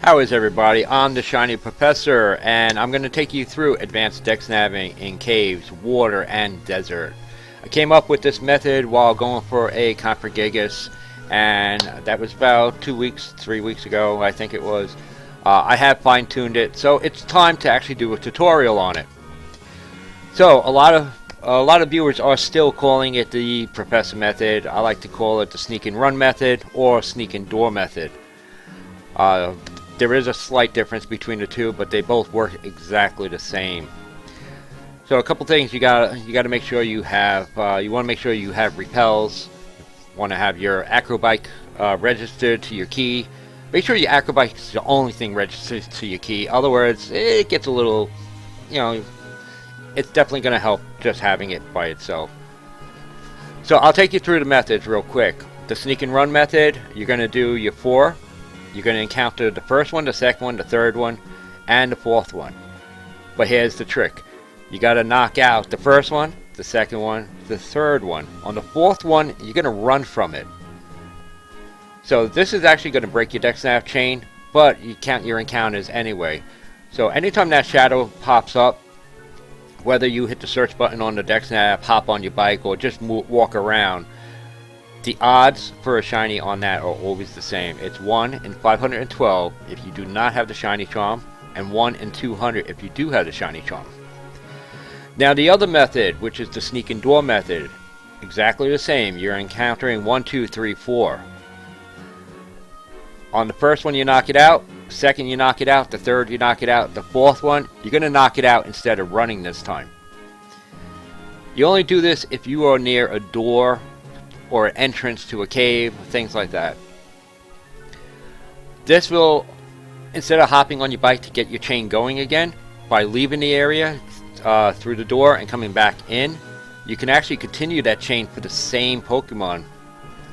How is everybody? I'm the ShinyProfessor, and I'm going to take you through advanced dex navigating in caves, water, and desert. I came up with this method while going for a Confergigas, and that was about 3 weeks ago, I think it was. I have fine-tuned it, so it's time to actually do a tutorial on it. So a lot of viewers are still calling it the Professor method. I like to call it the sneak and run method or sneak and door method. There is a slight difference between the two, but they both work exactly the same. So a couple things you gotta make sure you have. You want to make sure you have repels. You want to have your acrobike registered to your key. Make sure your acrobike is the only thing registered to your key. In other words, it gets a little, it's definitely going to help just having it by itself. So I'll take you through the methods real quick. The sneak and run method, you're going to do your 4. You're going to encounter the first one, the second one, the third one, and the fourth one. But here's the trick. You got to knock out the first one, the second one, the third one. On the fourth one, you're going to run from it. So this is actually going to break your dex nav chain, but you count your encounters anyway. So anytime that shadow pops up, whether you hit the search button on the dex nav, hop on your bike, or just walk around, the odds for a shiny on that are always the same. It's 1 in 512 if you do not have the shiny charm, and 1 in 200 if you do have the shiny charm. Now the other method, which is the sneak and door method, exactly the same. You're encountering 1, 2, 3, 4. On the first one you knock it out, second you knock it out, the third you knock it out, the fourth one you're going to knock it out instead of running this time. You only do this if you are near a door or an entrance to a cave, things like that. This will, instead of hopping on your bike to get your chain going again, by leaving the area through the door and coming back in, you can actually continue that chain for the same Pokemon.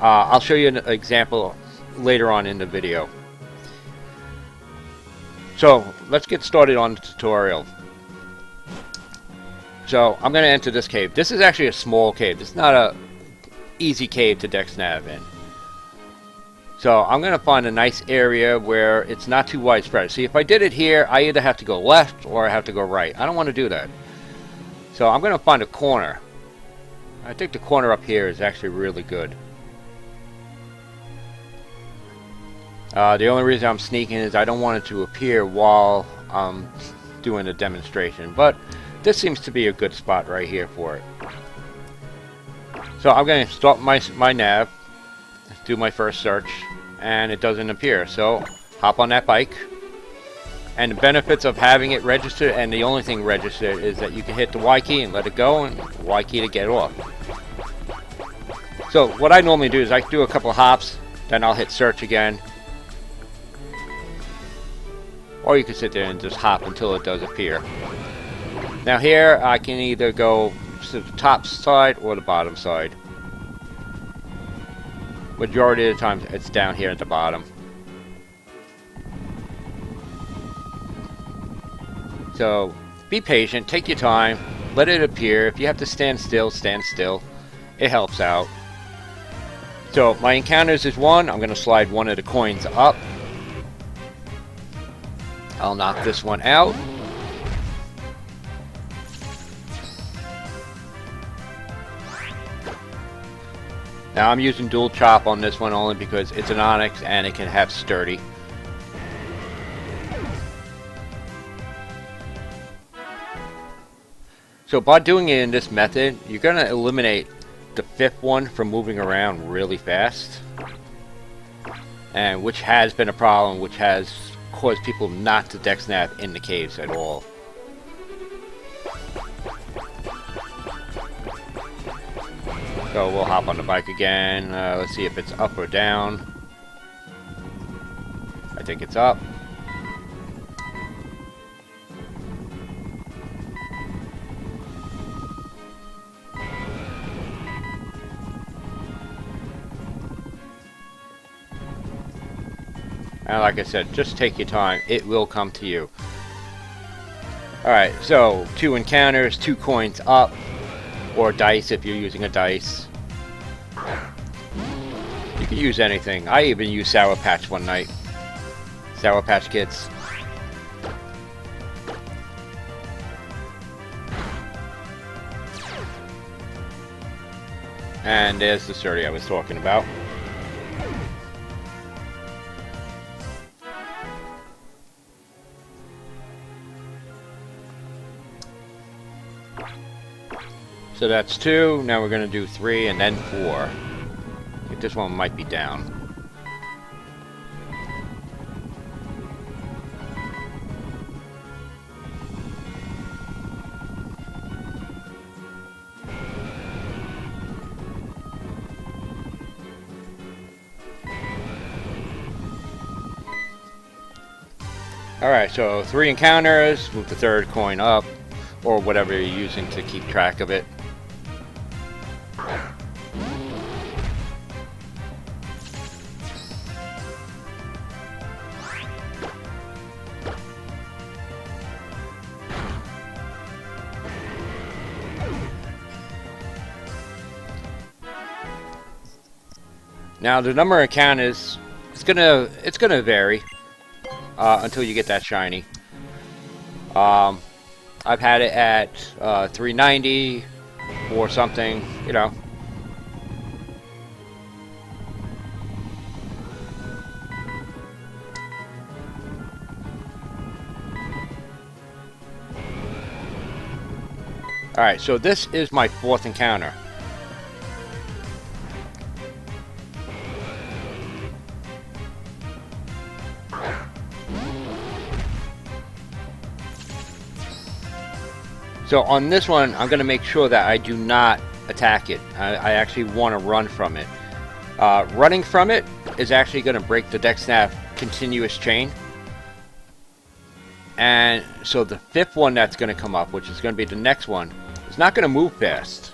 I'll show you an example later on in the video. So let's get started on the tutorial. So I'm going to enter this cave. This is actually a small cave. This is not a easy cave to dex nav in. So I'm going to find a nice area where it's not too widespread. See, if I did it here, I either have to go left or I have to go right. I don't want to do that. So I'm going to find a corner. I think the corner up here is actually really good. The only reason I'm sneaking is I don't want it to appear while I'm doing a demonstration. But this seems to be a good spot right here for it. So I'm going to start my nav, do my first search, and it doesn't appear. So hop on that bike. And the benefits of having it registered, and the only thing registered, is that you can hit the Y key and let it go, and the Y key to get off. So what I normally do is I do a couple hops, then I'll hit search again. Or you can sit there and just hop until it does appear. Now here I can either go to the top side or the bottom side. Majority of the time it's down here at the bottom. So be patient, take your time, let it appear. If you have to stand still, stand still. It helps out. So my encounters is 1. I'm going to slide one of the coins up. I'll knock this one out. Now I'm using dual chop on this one only because it's an onyx and it can have sturdy. So by doing it in this method, you're going to eliminate the 5th one from moving around really fast. And which has been a problem, which has caused people not to dex nav in the caves at all. So we'll hop on the bike again. Let's see if it's up or down. I think it's up. And like I said, just take your time. It will come to you. Alright, so 2 encounters, 2 coins up. Or dice if you're using a dice. You can use anything. I even used Sour Patch one night. Sour Patch Kids. And there's the Surdy I was talking about. So that's 2. Now we're going to do 3 and then 4. I think this one might be down. Alright, so 3 encounters, move the 3rd coin up, or whatever you're using to keep track of it. Now the number of encounters, it's gonna vary until you get that shiny. I've had it at 390 or something, you know. Alright, so this is my 4th encounter. So on this one, I'm going to make sure that I do not attack it. I actually want to run from it. Running from it is actually going to break the DexNav continuous chain. And so the 5th one that's going to come up, which is going to be the next one, is not going to move fast.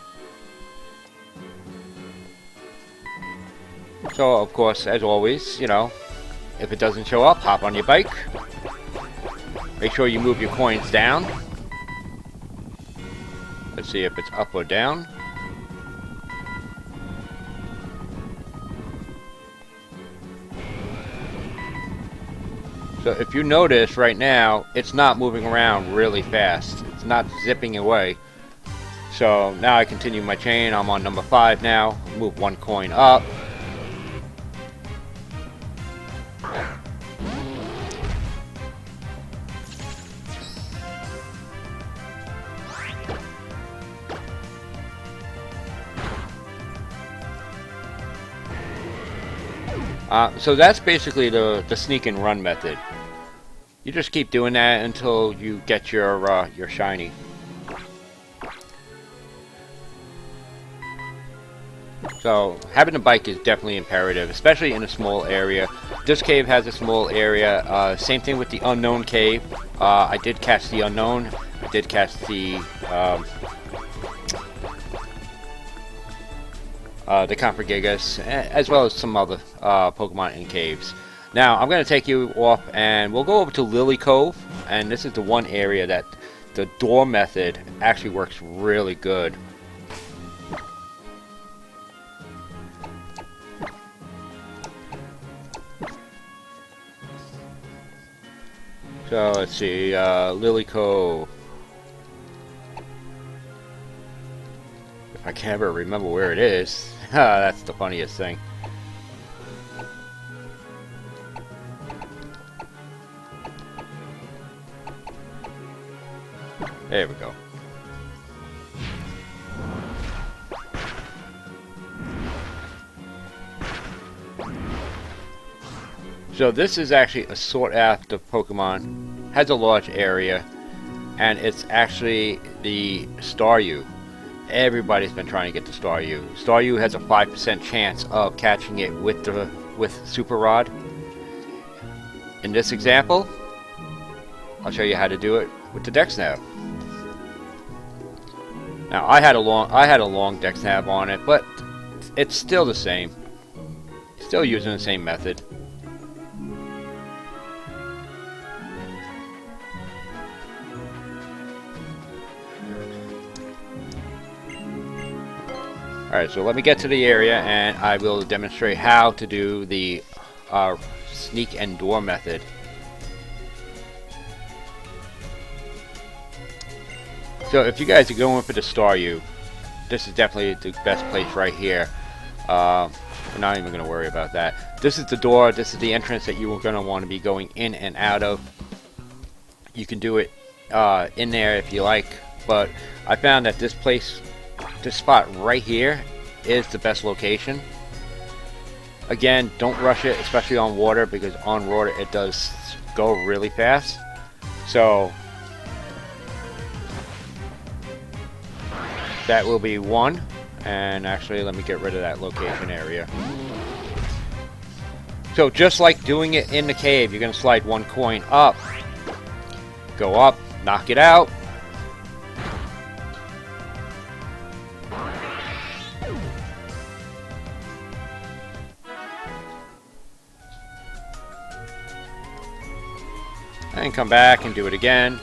So of course, as always, you know, if it doesn't show up, hop on your bike. Make sure you move your coins down. Let's see if it's up or down. So if you notice right now, it's not moving around really fast. It's not zipping away. So now I continue my chain. I'm on number 5 now. Move 1 coin up. So that's basically the sneak and run method. You just keep doing that until you get your shiny. So having a bike is definitely imperative, especially in a small area. This cave has a small area. Same thing with the unknown cave. I did catch the unknown. I did catch the Confergigas, as well as some other Pokemon in caves. Now, I'm going to take you off, and we'll go over to Lily Cove, and this is the one area that the door method actually works really good. So, let's see, Lily Cove. If I can ever remember where it is. That's the funniest thing. There we go. So this is actually a sought after Pokemon. Has a large area, and it's actually the Staryu. Everybody's been trying to get the Staryu. Staryu has a 5% chance of catching it with Super Rod. In this example, I'll show you how to do it with the DexNav. Now I had a long DexNav on it, but it's still the same. Still using the same method. Alright, so let me get to the area and I will demonstrate how to do the sneak and door method. So if you guys are going for the Staryu, this is definitely the best place right here. We're not even going to worry about that. This is the door. This is the entrance that you are going to want to be going in and out of. You can do it in there if you like, but I found that this spot right here is the best location. Again, don't rush it, especially on water, because on water it does go really fast. So that will be 1. And actually, let me get rid of that location area. So just like doing it in the cave, you're going to slide 1 coin up. Go up, knock it out. And come back and do it again.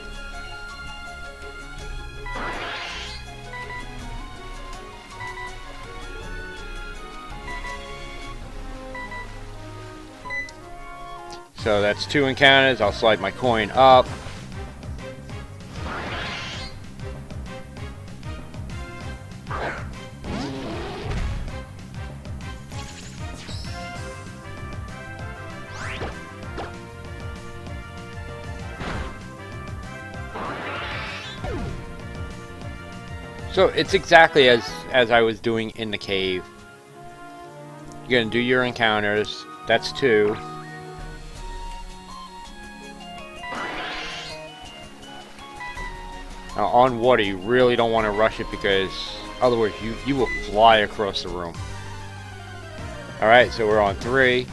So that's 2 encounters. I'll slide my coin up. So it's exactly as I was doing in the cave. You're going to do your encounters. That's 2. Now on water, you really don't want to rush it, because otherwise you will fly across the room. Alright, so we're on 3.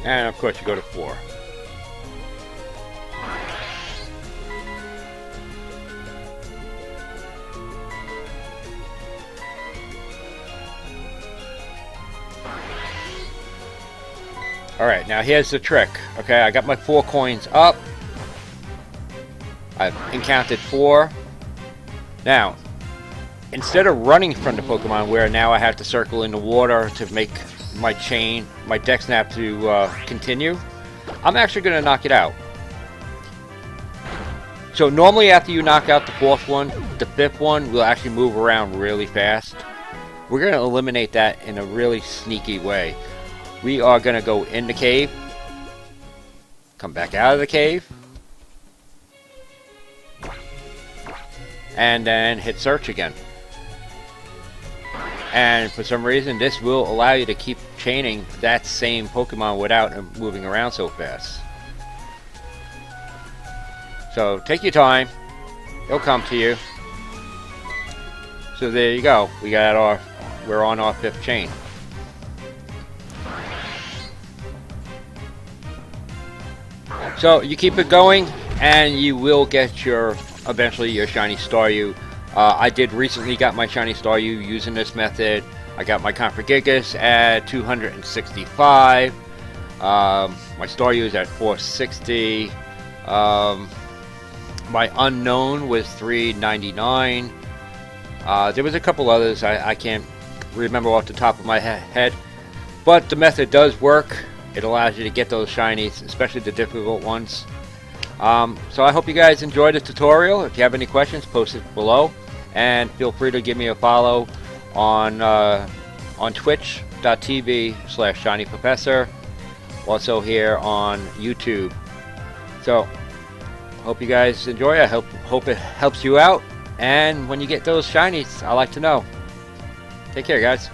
And of course you go to 4. Alright, now here's the trick. Okay, I got my 4 coins up. I've encountered 4. Now, instead of running from the Pokemon, where now I have to circle in the water to make my chain, my deck snap to continue, I'm actually going to knock it out. So normally after you knock out the 4th one, the 5th one will actually move around really fast. We're going to eliminate that in a really sneaky way. We are going to go in the cave, come back out of the cave, and then hit search again. And for some reason, this will allow you to keep chaining that same Pokemon without moving around so fast. So take your time. It'll come to you. So there you go. We're on our 5th chain. So you keep it going, and you will get eventually your shiny Staryu. I did recently got my shiny Staryu using this method. I got my Confergigas at 265. My Staryu is at 460. My unknown was 399. There was a couple others I can't remember off the top of my head, but the method does work. It allows you to get those shinies, especially the difficult ones. So I hope you guys enjoyed the tutorial. If you have any questions, post it below, and feel free to give me a follow on twitch.tv/ShinyProfessor, also here on YouTube. So hope you guys enjoy. I hope it helps you out, and when you get those shinies, I like to know. Take care, guys.